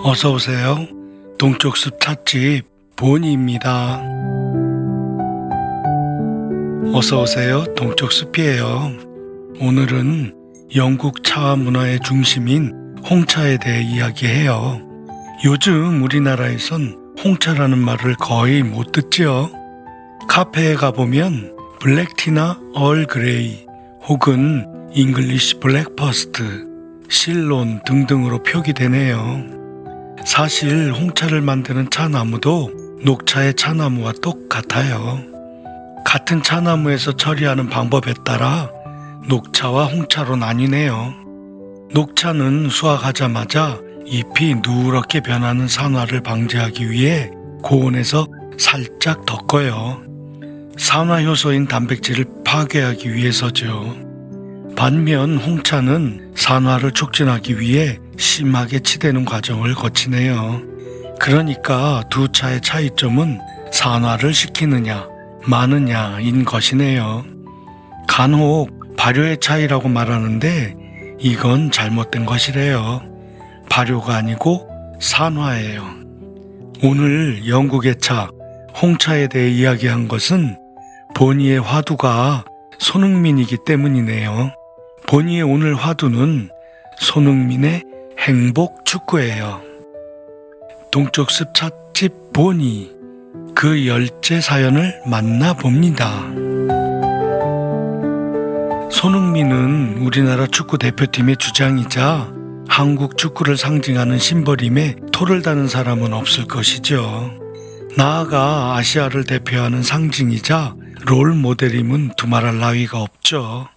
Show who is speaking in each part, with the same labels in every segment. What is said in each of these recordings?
Speaker 1: 어서 오세요. 동쪽 숲 찻집 보니입니다. 어서 오세요. 동쪽 숲이에요. 오늘은 영국 차 문화의 중심인 홍차에 대해 이야기해요. 요즘 우리나라에선 홍차라는 말을 거의 못 듣지요. 카페에 가보면 블랙티나 얼그레이 혹은 잉글리시 블랙퍼스트, 실론 등등으로 표기되네요. 사실 홍차를 만드는 차나무도 녹차의 차나무와 똑같아요. 같은 차나무에서 처리하는 방법에 따라 녹차와 홍차로 나뉘네요. 녹차는 수확하자마자 잎이 누렇게 변하는 산화를 방지하기 위해 고온에서 살짝 덮어요. 산화효소인 단백질을 파괴하기 위해서죠. 반면 홍차는 산화를 촉진하기 위해 심하게 치대는 과정을 거치네요. 그러니까 두 차의 차이점은 산화를 시키느냐 마느냐인 것이네요. 간혹 발효의 차이라고 말하는데 이건 잘못된 것이래요. 발효가 아니고 산화예요. 오늘 영국의 차, 홍차에 대해 이야기한 것은 보니의 화두가 손흥민이기 때문이네요. 보니의 오늘 화두는 손흥민의 행복 축구예요. 동쪽 숲 찻집 보니, 그 열째 사연을 만나봅니다. 손흥민은 우리나라 축구 대표팀의 주장이자 한국 축구를 상징하는 심벌임에 토를 다는 사람은 없을 것이죠. 나아가 아시아를 대표하는 상징이자 롤 모델임은 두말할 나위가 없죠.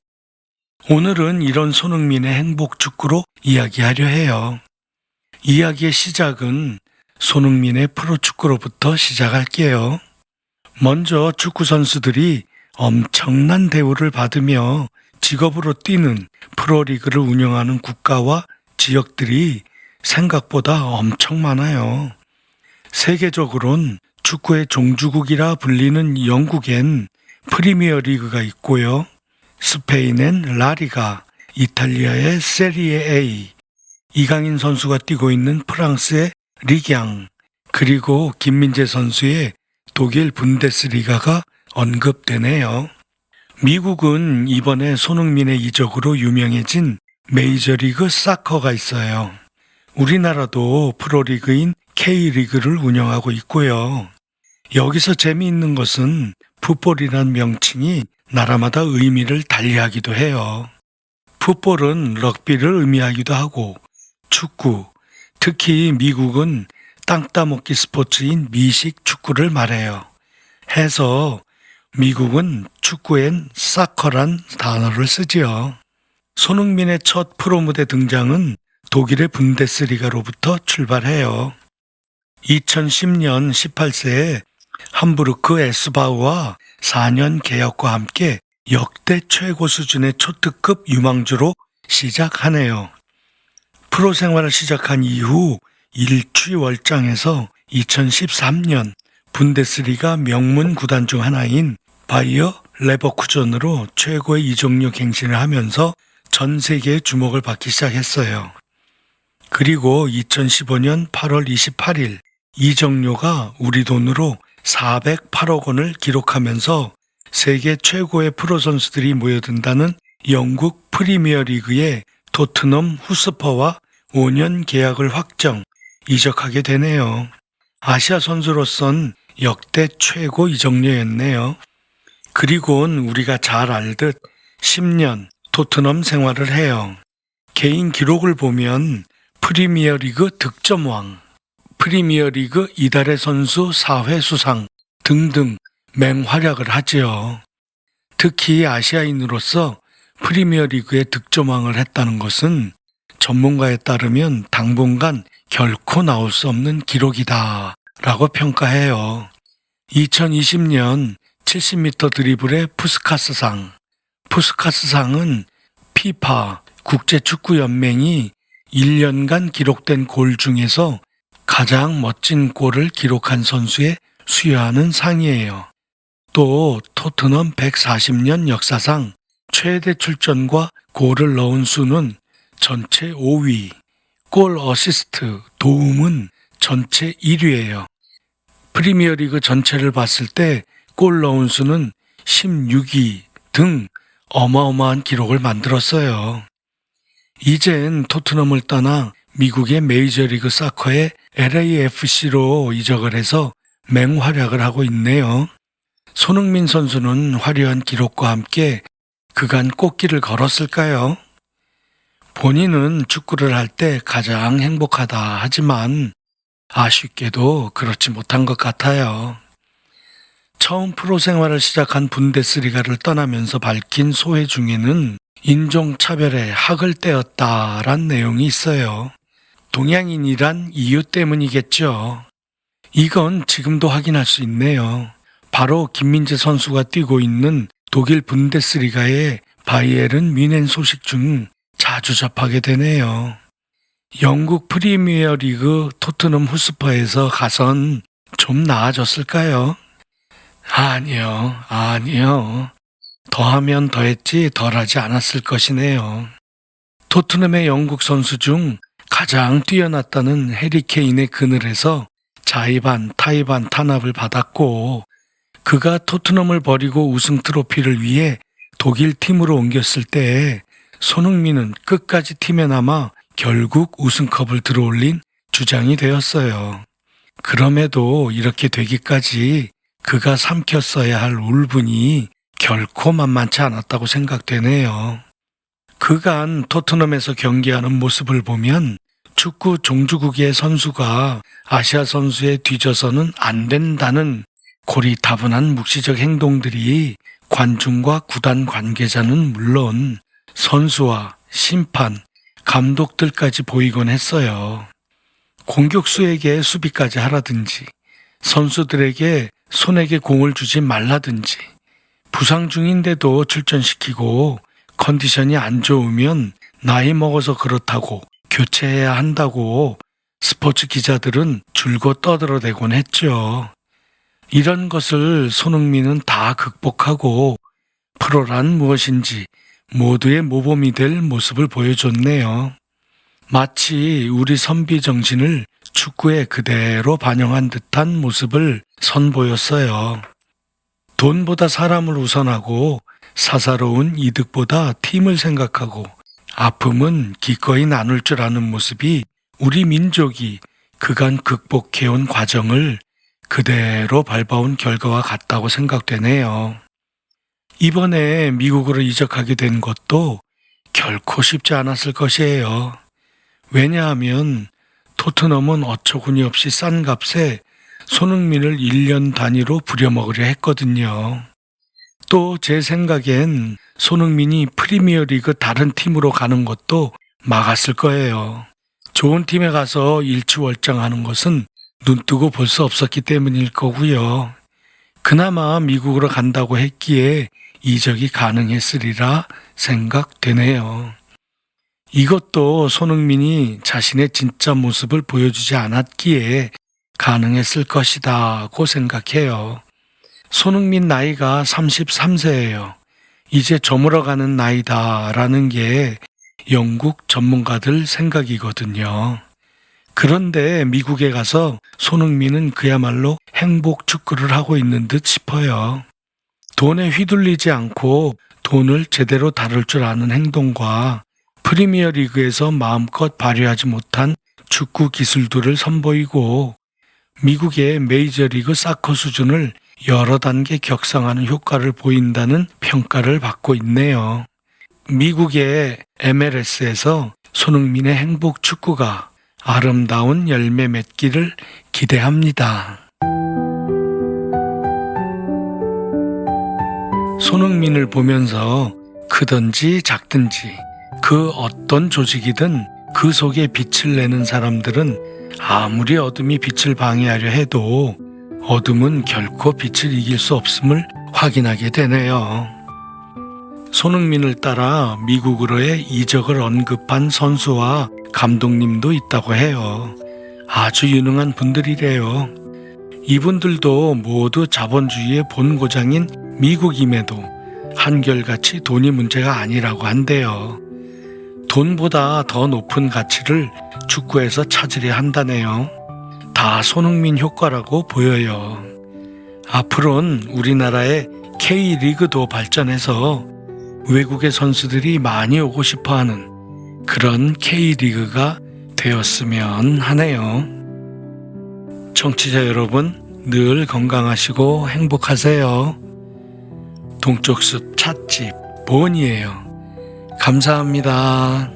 Speaker 1: 오늘은 이런 손흥민의 행복 축구로 이야기하려 해요. 이야기의 시작은 손흥민의 프로축구로부터 시작할게요. 먼저 축구 선수들이 엄청난 대우를 받으며 직업으로 뛰는 프로리그를 운영하는 국가와 지역들이 생각보다 엄청 많아요. 세계적으로는 축구의 종주국이라 불리는 영국엔 프리미어 리그가 있고요. 스페인엔 라리가, 이탈리아의 세리에 A, 이강인 선수가 뛰고 있는 프랑스의 리강, 그리고 김민재 선수의 독일 분데스리가가 언급되네요. 미국은 이번에 손흥민의 이적으로 유명해진 메이저리그 사커가 있어요. 우리나라도 프로리그인 K리그를 운영하고 있고요. 여기서 재미있는 것은 풋볼이란 명칭이 나라마다 의미를 달리하기도 해요. 풋볼은 럭비를 의미하기도 하고 축구, 특히 미국은 땅 따먹기 스포츠인 미식 축구를 말해요. 해서 미국은 축구엔 사커란 단어를 쓰지요. 손흥민의 첫 프로 무대 등장은 독일의 분데스리가로부터 출발해요. 2010년 18세에 함부르크 에스바우와 4년 계약과 함께 역대 최고 수준의 초특급 유망주로 시작하네요. 프로 생활을 시작한 이후 일취월장에서 2013년 분데스리가 명문 구단 중 하나인 바이어 레버쿠젠으로 최고의 이적료 갱신을 하면서 전 세계의 주목을 받기 시작했어요. 그리고 2015년 8월 28일 이적료가 우리 돈으로 408억 원을 기록하면서 세계 최고의 프로 선수들이 모여든다는 영국 프리미어 리그의 토트넘 후스퍼와 5년 계약을 확정, 이적하게 되네요. 아시아 선수로선 역대 최고 이적료였네요. 그리고는 우리가 잘 알듯 10년 토트넘 생활을 해요. 개인 기록을 보면 프리미어리그 득점왕, 프리미어리그 이달의 선수 4회 수상 등등 맹활약을 하지요. 특히 아시아인으로서 프리미어리그의 득점왕을 했다는 것은 전문가에 따르면 당분간 결코 나올 수 없는 기록이다 라고 평가해요. 2020년 70m 드리블의 푸스카스상, 푸스카스상은 피파 국제축구연맹이 1년간 기록된 골 중에서 가장 멋진 골을 기록한 선수에 수여하는 상이에요. 또 토트넘 140년 역사상 최대 출전과 골을 넣은 수는 전체 5위, 골 어시스트, 도움은 전체 1위예요. 프리미어리그 전체를 봤을 때 골 넣은 수는 16위 등 어마어마한 기록을 만들었어요. 이젠 토트넘을 떠나 미국의 메이저리그 사커의 LAFC로 이적을 해서 맹활약을 하고 있네요. 손흥민 선수는 화려한 기록과 함께 그간 꽃길을 걸었을까요? 본인은 축구를 할 때 가장 행복하다 하지만 아쉽게도 그렇지 못한 것 같아요. 처음 프로 생활을 시작한 분데스리가를 떠나면서 밝힌 소회 중에는 인종차별에 학을 떼었다란 내용이 있어요. 동양인이란 이유 때문이겠죠. 이건 지금도 확인할 수 있네요. 바로 김민재 선수가 뛰고 있는 독일 분데스리가의 바이에른 뮌헨 소식 중 자주 접하게 되네요. 영국 프리미어리그 토트넘 후스퍼에서 가선 좀 나아졌을까요? 아니요. 더하면 더했지 덜하지 않았을 것이네요. 토트넘의 영국 선수 중 가장 뛰어났다는 해리 케인의 그늘에서 자의반, 타의반 탄압을 받았고 그가 토트넘을 버리고 우승 트로피를 위해 독일 팀으로 옮겼을 때 손흥민은 끝까지 팀에 남아 결국 우승컵을 들어올린 주장이 되었어요. 그럼에도 이렇게 되기까지 그가 삼켰어야 할 울분이 결코 만만치 않았다고 생각되네요. 그간 토트넘에서 경기하는 모습을 보면 축구 종주국의 선수가 아시아 선수에 뒤져서는 안 된다는 고리타분한 묵시적 행동들이 관중과 구단 관계자는 물론 선수와 심판, 감독들까지 보이곤 했어요. 공격수에게 수비까지 하라든지 선수들에게 손에게 공을 주지 말라든지 부상 중인데도 출전시키고 컨디션이 안 좋으면 나이 먹어서 그렇다고 교체해야 한다고 스포츠 기자들은 줄곧 떠들어대곤 했죠. 이런 것을 손흥민은 다 극복하고 프로란 무엇인지 모두의 모범이 될 모습을 보여줬네요. 마치 우리 선비 정신을 축구에 그대로 반영한 듯한 모습을 선보였어요. 돈보다 사람을 우선하고 사사로운 이득보다 팀을 생각하고 아픔은 기꺼이 나눌 줄 아는 모습이 우리 민족이 그간 극복해온 과정을 그대로 밟아온 결과와 같다고 생각되네요. 이번에 미국으로 이적하게 된 것도 결코 쉽지 않았을 것이에요. 왜냐하면 토트넘은 어처구니 없이 싼 값에 손흥민을 1년 단위로 부려먹으려 했거든요. 또 제 생각엔 손흥민이 프리미어리그 다른 팀으로 가는 것도 막았을 거예요. 좋은 팀에 가서 일취월장하는 것은 눈뜨고 볼 수 없었기 때문일 거고요. 그나마 미국으로 간다고 했기에 이적이 가능했으리라 생각되네요. 이것도 손흥민이 자신의 진짜 모습을 보여주지 않았기에 가능했을 것이다고 생각해요. 손흥민 나이가 33세예요. 이제 저물어가는 나이다라는 게 영국 전문가들 생각이거든요. 그런데 미국에 가서 손흥민은 그야말로 행복 축구를 하고 있는 듯 싶어요. 돈에 휘둘리지 않고 돈을 제대로 다룰 줄 아는 행동과 프리미어리그에서 마음껏 발휘하지 못한 축구 기술들을 선보이고 미국의 메이저리그 사커 수준을 여러 단계 격상하는 효과를 보인다는 평가를 받고 있네요. 미국의 MLS에서 손흥민의 행복 축구가 아름다운 열매 맺기를 기대합니다. 손흥민을 보면서 크든지 작든지 그 어떤 조직이든 그 속에 빛을 내는 사람들은 아무리 어둠이 빛을 방해하려 해도 어둠은 결코 빛을 이길 수 없음을 확인하게 되네요. 손흥민을 따라 미국으로의 이적을 언급한 선수와 감독님도 있다고 해요. 아주 유능한 분들이래요. 이분들도 모두 자본주의의 본고장인 미국임에도 한결같이 돈이 문제가 아니라고 한대요. 돈보다 더 높은 가치를 축구에서 찾으려 한다네요. 다 손흥민 효과라고 보여요. 앞으로는 우리나라의 K리그도 발전해서 외국의 선수들이 많이 오고 싶어하는 그런 K리그가 되었으면 하네요. 청취자 여러분, 늘 건강하시고 행복하세요. 동쪽숲 찻집 보은이에요. 감사합니다.